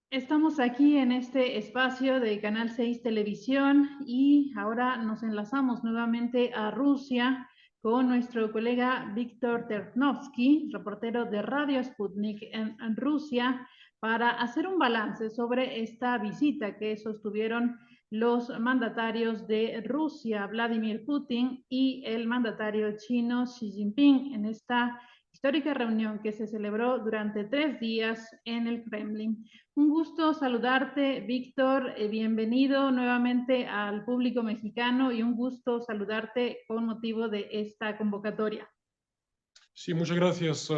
Estamos aquí en este espacio de Canal 6 Televisión y ahora nos enlazamos nuevamente a Rusia con nuestro colega Víctor Ternovsky, reportero de Radio Sputnik en Rusia, para hacer un balance sobre esta visita que sostuvieron los mandatarios de Rusia, Vladimir Putin, y el mandatario chino Xi Jinping en esta histórica reunión que se celebró durante 3 días en el Kremlin. Un gusto saludarte, Víctor. Bienvenido nuevamente al público mexicano y un gusto saludarte con motivo de esta convocatoria. Sí, muchas gracias,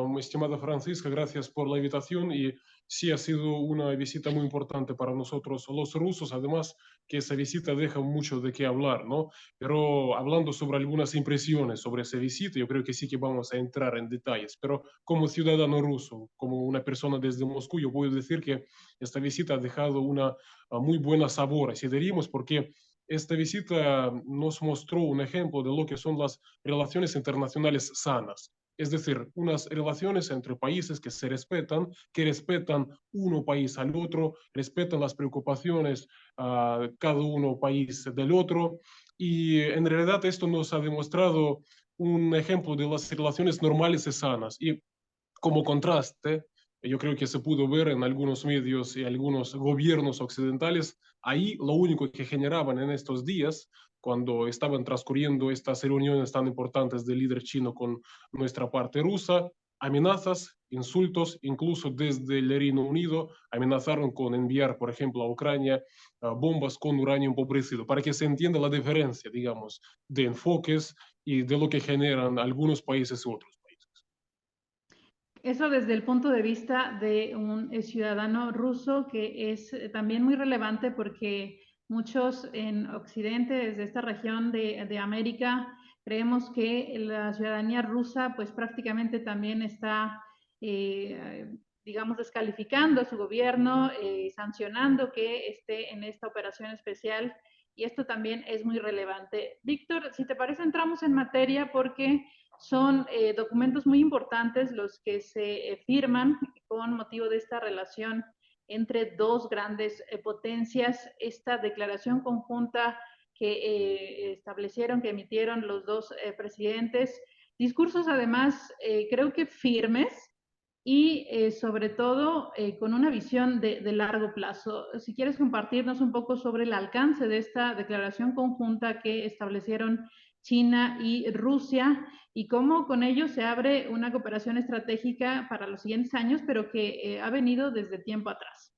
mi estimada Francisca, gracias por la invitación y sí ha sido una visita muy importante para nosotros los rusos, además que esa visita deja mucho de qué hablar, ¿no? Pero hablando sobre algunas impresiones sobre esa visita, yo creo que sí que vamos a entrar en detalles, pero como ciudadano ruso, como una persona desde Moscú, yo puedo decir que esta visita ha dejado una muy buena sabor, así diríamos, porque esta visita nos mostró un ejemplo de lo que son las relaciones internacionales sanas. Es decir, unas relaciones entre países que respetan uno país al otro, respetan las preocupaciones cada uno país del otro. Y en realidad esto nos ha demostrado un ejemplo de las relaciones normales y sanas. Y como contraste, yo creo que se pudo ver en algunos medios y algunos gobiernos occidentales, ahí lo único que generaban en estos días, cuando estaban transcurriendo estas reuniones tan importantes del líder chino con nuestra parte rusa, amenazas, insultos, incluso desde el Reino Unido amenazaron con enviar, por ejemplo, a Ucrania bombas con uranio empobrecido, para que se entienda la diferencia, digamos, de enfoques y de lo que generan algunos países y otros. Eso desde el punto de vista de un ciudadano ruso, que es también muy relevante porque muchos en Occidente, desde esta región de América, creemos que la ciudadanía rusa pues prácticamente también está, digamos, descalificando a su gobierno, sancionando que esté en esta operación especial, y esto también es muy relevante. Víctor, si te parece, entramos en materia porque son documentos muy importantes los que se firman con motivo de esta relación entre dos grandes potencias. Esta declaración conjunta que establecieron, que emitieron los dos presidentes, discursos además creo que firmes y sobre todo con una visión de largo plazo. Si quieres compartirnos un poco sobre el alcance de esta declaración conjunta que establecieron China y Rusia y cómo con ello se abre una cooperación estratégica para los siguientes años, pero que ha venido desde tiempo atrás.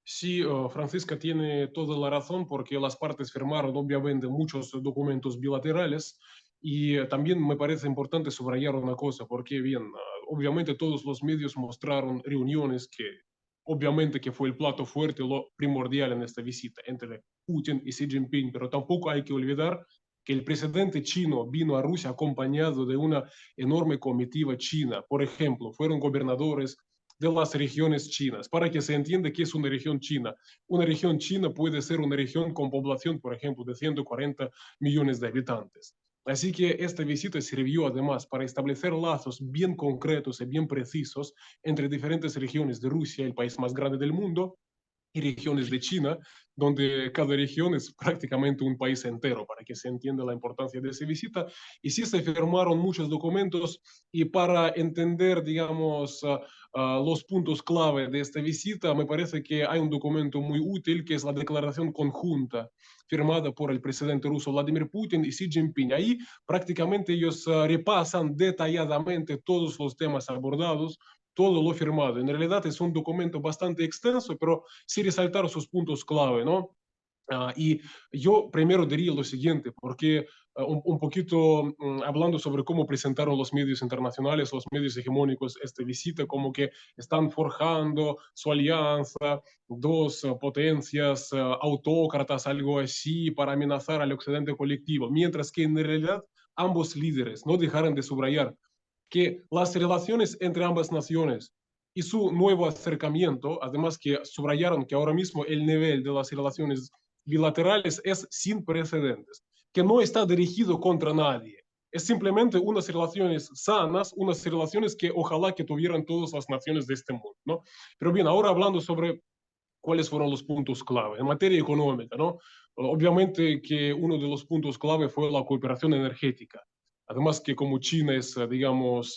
Sí, Francisca tiene toda la razón porque las partes firmaron obviamente muchos documentos bilaterales y también me parece importante subrayar una cosa porque bien, obviamente todos los medios mostraron reuniones que obviamente que fue el plato fuerte, lo primordial en esta visita entre Putin y Xi Jinping, pero tampoco hay que olvidar que el presidente chino vino a Rusia acompañado de una enorme comitiva china. Por ejemplo, fueron gobernadores de las regiones chinas, para que se entienda qué es una región china. Una región china puede ser una región con población, por ejemplo, de 140 millones de habitantes. Así que esta visita sirvió además para establecer lazos bien concretos y bien precisos entre diferentes regiones de Rusia, el país más grande del mundo, y regiones de China, donde cada región es prácticamente un país entero, para que se entienda la importancia de esa visita. Y sí se firmaron muchos documentos y para entender, digamos, los puntos clave de esta visita, me parece que hay un documento muy útil que es la declaración conjunta firmada por el presidente ruso Vladimir Putin y Xi Jinping. Ahí prácticamente ellos repasan detalladamente todos los temas abordados, todo lo firmado. En realidad es un documento bastante extenso, pero sí resaltar sus puntos clave, ¿no? Y yo primero diría lo siguiente, porque un poquito hablando sobre cómo presentaron los medios internacionales, los medios hegemónicos esta visita, como que están forjando su alianza, dos potencias autócratas, algo así, para amenazar al occidente colectivo, mientras que en realidad ambos líderes no dejaron de subrayar que las relaciones entre ambas naciones y su nuevo acercamiento, además que subrayaron que ahora mismo el nivel de las relaciones bilaterales es sin precedentes, que no está dirigido contra nadie, es simplemente unas relaciones sanas, unas relaciones que ojalá que tuvieran todas las naciones de este mundo, ¿no? Pero bien, ahora hablando sobre cuáles fueron los puntos clave en materia económica, ¿no? Obviamente que uno de los puntos clave fue la cooperación energética. Además que como China es, digamos,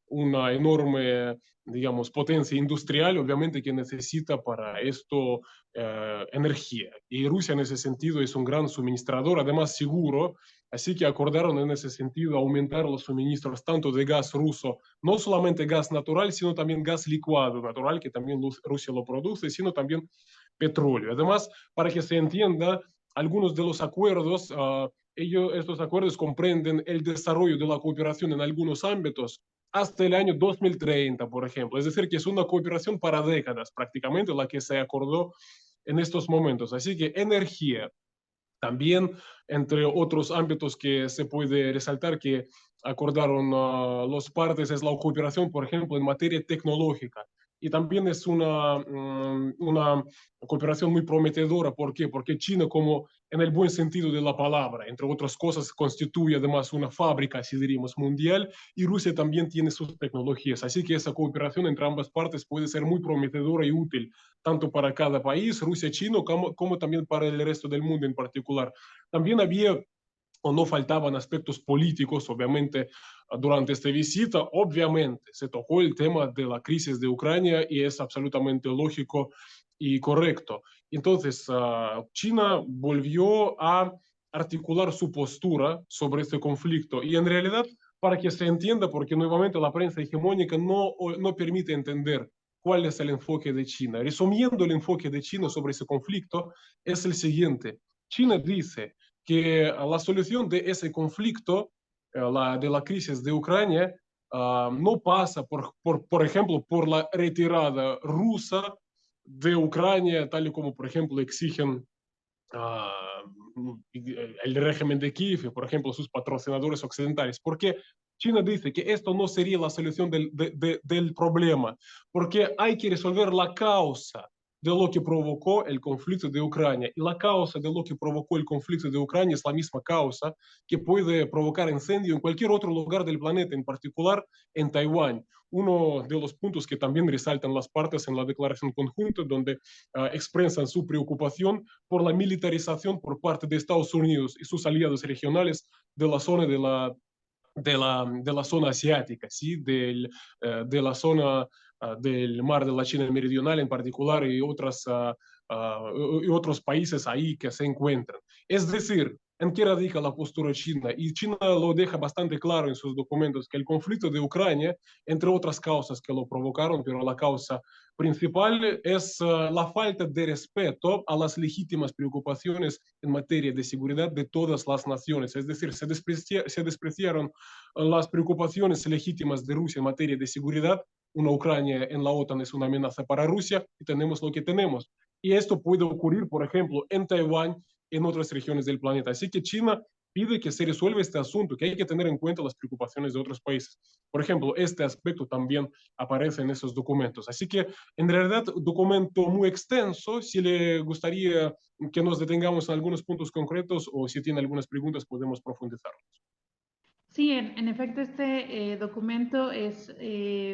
una enorme, digamos, potencia industrial, obviamente que necesita para esto energía. Y Rusia en ese sentido es un gran suministrador, además seguro, así que acordaron en ese sentido aumentar los suministros tanto de gas ruso, no solamente gas natural, sino también gas licuado natural, que también Rusia lo produce, sino también petróleo. Además, para que se entienda, algunos de los acuerdos, estos acuerdos comprenden el desarrollo de la cooperación en algunos ámbitos hasta el año 2030, por ejemplo. Es decir, que es una cooperación para décadas prácticamente la que se acordó en estos momentos. Así que energía, también, entre otros ámbitos que se puede resaltar que acordaron los partes, es la cooperación, por ejemplo, en materia tecnológica. Y también es una cooperación muy prometedora. ¿Por qué? Porque China, como en el buen sentido de la palabra, entre otras cosas, constituye además una fábrica, si diríamos, mundial, y Rusia también tiene sus tecnologías. Así que esa cooperación entre ambas partes puede ser muy prometedora y útil tanto para cada país, Rusia, China, como también para el resto del mundo en particular. También había o no faltaban aspectos políticos, obviamente, durante esta visita. Obviamente, se tocó el tema de la crisis de Ucrania y es absolutamente lógico y correcto. Entonces, China volvió a articular su postura sobre este conflicto y en realidad, para que se entienda, porque nuevamente la prensa hegemónica no permite entender cuál es el enfoque de China. Resumiendo el enfoque de China sobre ese conflicto, es el siguiente. China dice que la solución de ese conflicto, de la crisis de Ucrania, no pasa, por ejemplo, por la retirada rusa de Ucrania, tal y como, por ejemplo, exigen el régimen de Kiev y, por ejemplo, sus patrocinadores occidentales. Porque China dice que esto no sería la solución del problema, porque hay que resolver la causa de lo que provocó el conflicto de Ucrania. Y la causa de lo que provocó el conflicto de Ucrania es la misma causa que puede provocar incendio en cualquier otro lugar del planeta, en particular en Taiwán. Uno de los puntos que también resaltan las partes en la declaración conjunta, donde expresan su preocupación por la militarización por parte de Estados Unidos y sus aliados regionales de la zona de la zona asiática, ¿sí? De la zona del mar de la China Meridional en particular y otros países ahí que se encuentran. Es decir, ¿en qué radica la postura china? Y China lo deja bastante claro en sus documentos, que el conflicto de Ucrania, entre otras causas que lo provocaron, pero la causa principal es la falta de respeto a las legítimas preocupaciones en materia de seguridad de todas las naciones. Es decir, se despreciaron las preocupaciones legítimas de Rusia en materia de seguridad. Una Ucrania en la OTAN es una amenaza para Rusia y tenemos lo que tenemos. Y esto puede ocurrir, por ejemplo, en Taiwán, en otras regiones del planeta. Así que China pide que se resuelva este asunto, que hay que tener en cuenta las preocupaciones de otros países. Por ejemplo, este aspecto también aparece en esos documentos. Así que, en realidad, documento muy extenso. Si le gustaría que nos detengamos en algunos puntos concretos o si tiene algunas preguntas, podemos profundizar. Sí, en efecto, este documento es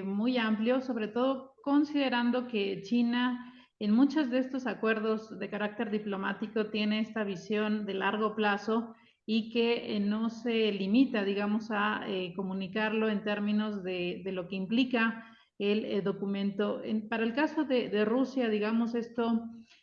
muy amplio, sobre todo considerando que China en muchos de estos acuerdos de carácter diplomático tiene esta visión de largo plazo y que no se limita, digamos, a comunicarlo en términos de lo que implica el documento. Para el caso de Rusia, digamos, esto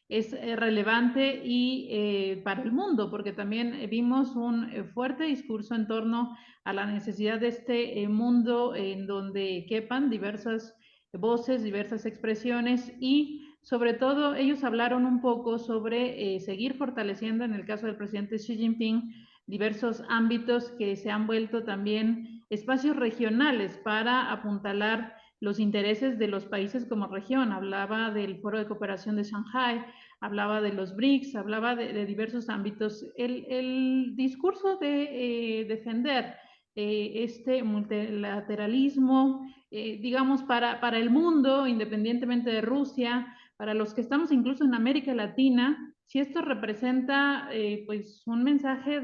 es relevante y para el mundo, porque también vimos un fuerte discurso en torno a la necesidad de este mundo en donde quepan diversas voces, diversas expresiones y sobre todo ellos hablaron un poco sobre seguir fortaleciendo en el caso del presidente Xi Jinping diversos ámbitos que se han vuelto también espacios regionales para apuntalar los intereses de los países como región. Hablaba del Foro de Cooperación de Shanghai, hablaba de los BRICS, hablaba de diversos ámbitos. El discurso de defender este multilateralismo, digamos, para el mundo, independientemente de Rusia, para los que estamos incluso en América Latina, si esto representa pues un mensaje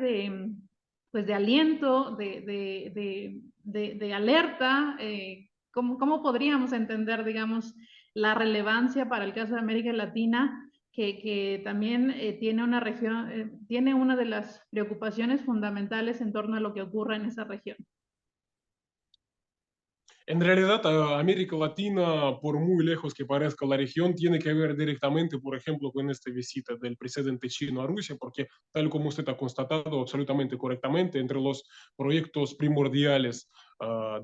pues de aliento, de alerta. ¿Cómo podríamos entender, digamos, la relevancia para el caso de América Latina, que también tiene una región, tiene una de las preocupaciones fundamentales en torno a lo que ocurre en esa región? En realidad, América Latina, por muy lejos que parezca la región, tiene que ver directamente, por ejemplo, con esta visita del presidente chino a Rusia, porque tal como usted ha constatado absolutamente correctamente, entre los proyectos primordiales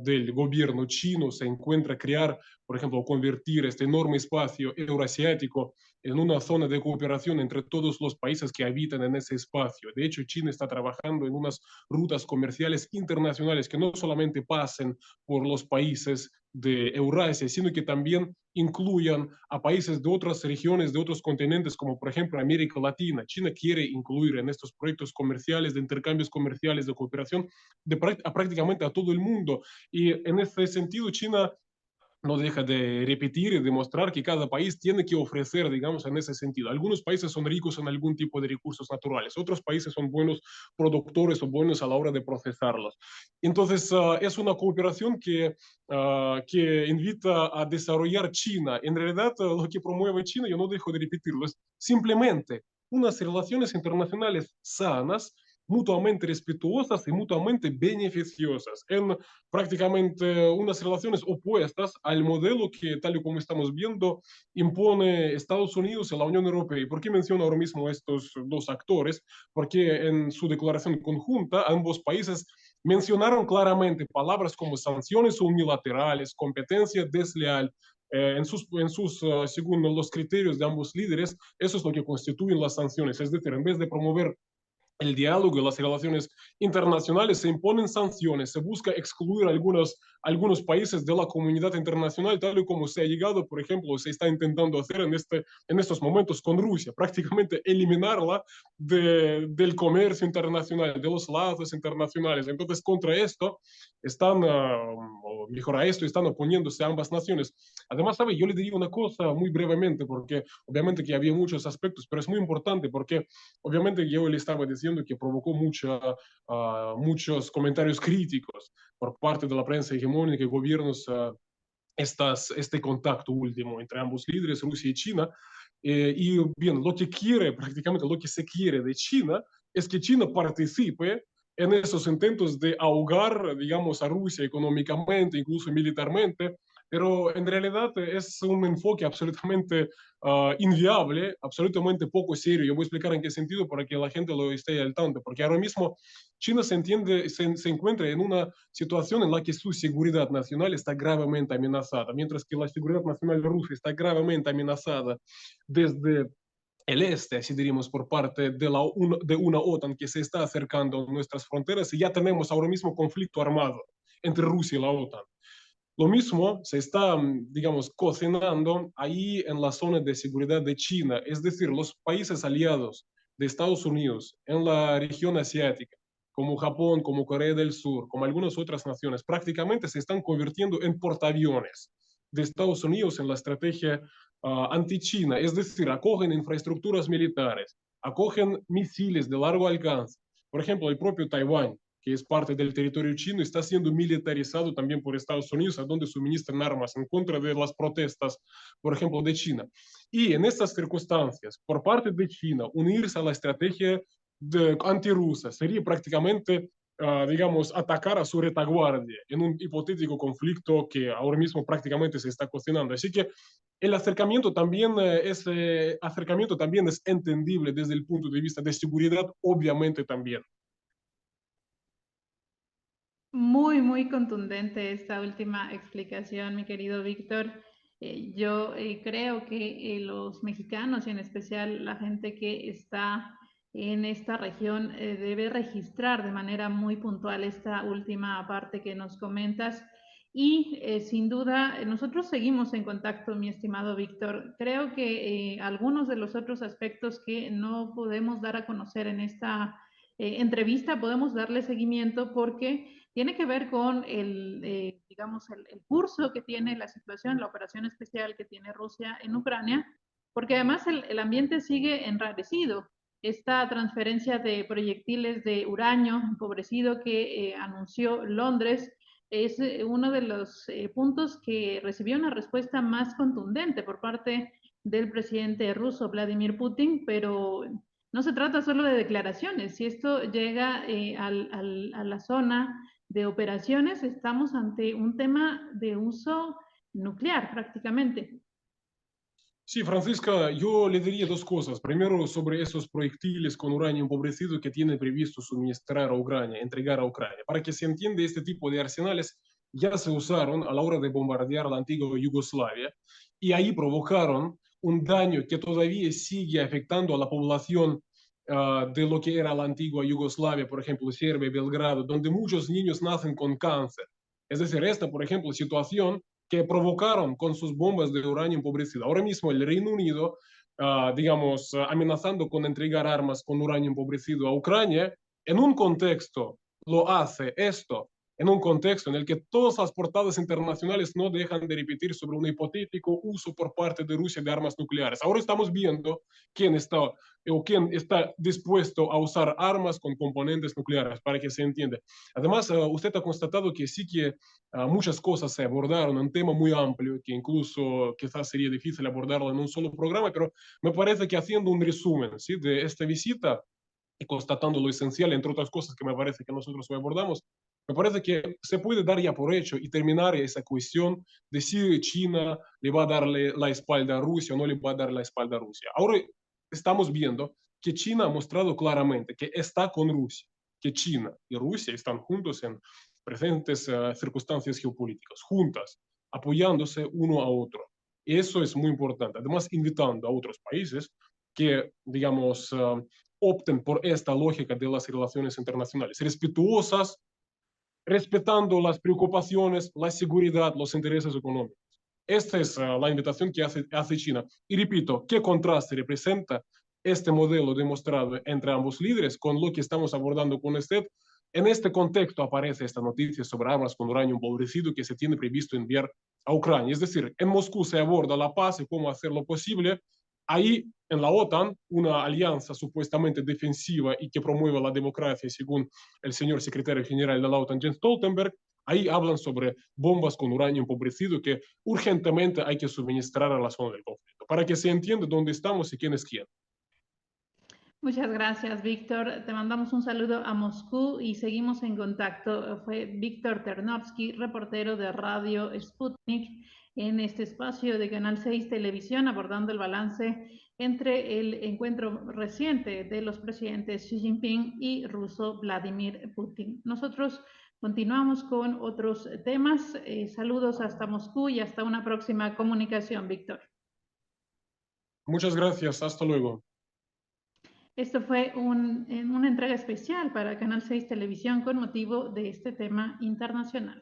del gobierno chino se encuentra crear, por ejemplo, convertir este enorme espacio euroasiático en una zona de cooperación entre todos los países que habitan en ese espacio. De hecho, China está trabajando en unas rutas comerciales internacionales que no solamente pasen por los países de Eurasia, sino que también incluyan a países de otras regiones, de otros continentes, como por ejemplo América Latina. China quiere incluir en estos proyectos comerciales, de intercambios comerciales, de cooperación, prácticamente a todo el mundo. Y en ese sentido, China no deja de repetir y demostrar que cada país tiene que ofrecer, digamos, en ese sentido. Algunos países son ricos en algún tipo de recursos naturales, otros países son buenos productores o buenos a la hora de procesarlos. Entonces, es una cooperación que invita a desarrollar China. En realidad, lo que promueve China, yo no dejo de repetirlo, es simplemente unas relaciones internacionales sanas, mutuamente respetuosas y mutuamente beneficiosas, en prácticamente unas relaciones opuestas al modelo que, tal y como estamos viendo, impone Estados Unidos y la Unión Europea. ¿Y por qué menciono ahora mismo estos dos actores? Porque en su declaración conjunta, ambos países mencionaron claramente palabras como sanciones unilaterales, competencia desleal, según los criterios de ambos líderes, eso es lo que constituyen las sanciones. Es decir, en vez de promover el diálogo y las relaciones internacionales, se imponen sanciones, se busca excluir algunos países de la comunidad internacional, tal y como se ha llegado, por ejemplo, se está intentando hacer en estos momentos con Rusia, prácticamente eliminarla del comercio internacional, de los lazos internacionales. Entonces, contra esto o mejor a esto, están oponiéndose ambas naciones. Además, ¿sabe? Yo le diría una cosa muy brevemente, porque obviamente que había muchos aspectos, pero es muy importante porque obviamente yo le estaba diciendo que provocó muchos comentarios críticos por parte de la prensa hegemónica y gobiernos este contacto último entre ambos líderes, Rusia y China. Y bien, lo que quiere, prácticamente lo que se quiere de China es que China participe en esos intentos de ahogar, digamos, a Rusia económicamente, incluso militarmente, pero en realidad es un enfoque absolutamente inviable, absolutamente poco serio. Yo voy a explicar en qué sentido para que la gente lo esté al tanto, porque ahora mismo China se encuentra en una situación en la que su seguridad nacional está gravemente amenazada, mientras que la seguridad nacional rusa está gravemente amenazada desde el este, así diríamos, por parte de una OTAN que se está acercando a nuestras fronteras, y ya tenemos ahora mismo conflicto armado entre Rusia y la OTAN. Lo mismo se está, digamos, cocinando ahí en la zona de seguridad de China, es decir, los países aliados de Estados Unidos en la región asiática, como Japón, como Corea del Sur, como algunas otras naciones, prácticamente se están convirtiendo en portaaviones de Estados Unidos en la estrategia anti-China, es decir, acogen infraestructuras militares, acogen misiles de largo alcance. Por ejemplo, el propio Taiwán, que es parte del territorio chino, está siendo militarizado también por Estados Unidos, a donde suministran armas en contra de las protestas, por ejemplo, de China. Y en estas circunstancias, por parte de China, unirse a la estrategia antirrusa sería prácticamente, digamos, atacar a su retaguardia en un hipotético conflicto que ahora mismo prácticamente se está cocinando. Así que el acercamiento también es entendible desde el punto de vista de seguridad, obviamente también. Muy contundente esta última explicación, mi querido Víctor. Yo creo que los mexicanos y en especial la gente que está en esta región debe registrar de manera muy puntual esta última parte que nos comentas. Y sin duda, nosotros seguimos en contacto, mi estimado Víctor. Creo que algunos de los otros aspectos que no podemos dar a conocer en esta entrevista podemos darle seguimiento porque tiene que ver con digamos, el curso que tiene la situación, la operación especial que tiene Rusia en Ucrania, porque además el ambiente sigue enrarecido. esta transferencia de proyectiles de uranio empobrecido que anunció Londres es uno de los puntos que recibió una respuesta más contundente por parte del presidente ruso Vladimir Putin, pero no se trata solo de declaraciones. Si esto llega a la zona de operaciones, estamos ante un tema de uso nuclear prácticamente. Sí, Francisca, yo le diría dos cosas. Primero, sobre esos proyectiles con uranio empobrecido que tiene previsto suministrar a Ucrania, entregar a Ucrania. Para que se entienda, este tipo de arsenales ya se usaron a la hora de bombardear la antigua Yugoslavia y ahí provocaron un daño que todavía sigue afectando a la población de lo que era la antigua Yugoslavia, por ejemplo, Serbia, Belgrado, donde muchos niños nacen con cáncer. Es decir, esta, por ejemplo, situación que provocaron con sus bombas de uranio empobrecido. Ahora mismo el Reino Unido, digamos, amenazando con entregar armas con uranio empobrecido a Ucrania, en un contexto lo hace esto, en un contexto en el que todas las portadas internacionales no dejan de repetir sobre un hipotético uso por parte de Rusia de armas nucleares. Ahora estamos viendo quién está quién está dispuesto a usar armas con componentes nucleares, para que se entienda. Además, usted ha constatado que sí que muchas cosas se abordaron, un tema muy amplio que incluso quizás sería difícil abordarlo en un solo programa, pero me parece que haciendo un resumen, ¿sí?, de esta visita y constatando lo esencial, entre otras cosas que me parece que nosotros hoy abordamos, me parece que se puede dar ya por hecho y terminar esa cuestión de si China le va a darle la espalda a Rusia o no le va a dar la espalda a Rusia. Ahora estamos viendo que China ha mostrado claramente que está con Rusia, que China y Rusia están juntos en presentes circunstancias geopolíticas, juntas, apoyándose uno a otro. Y eso es muy importante. Además, invitando a otros países que, digamos, opten por esta lógica de las relaciones internacionales, respetuosas, respetando las preocupaciones, la seguridad, los intereses económicos. Esta es la invitación que hace China. Y repito, ¿qué contraste representa este modelo demostrado entre ambos líderes con lo que estamos abordando con usted? En este contexto aparece esta noticia sobre armas con uranio empobrecido que se tiene previsto enviar a Ucrania. Es decir, en Moscú se aborda la paz y cómo hacerlo posible. Ahí, en la OTAN, una alianza supuestamente defensiva y que promueve la democracia, según el señor secretario general de la OTAN, Jens Stoltenberg, ahí hablan sobre bombas con uranio empobrecido que urgentemente hay que suministrar a la zona del conflicto, para que se entienda dónde estamos y quién es quién. Muchas gracias, Víctor. Te mandamos un saludo a Moscú y seguimos en contacto. Fue Víctor Ternovsky, reportero de Radio Sputnik, en este espacio de Canal 6 Televisión, abordando el balance entre el encuentro reciente de los presidentes Xi Jinping y ruso Vladimir Putin. Nosotros continuamos con otros temas. Saludos hasta Moscú y hasta una próxima comunicación, Víctor. Muchas gracias. Hasta luego. Esto fue una entrega especial para Canal 6 Televisión con motivo de este tema internacional.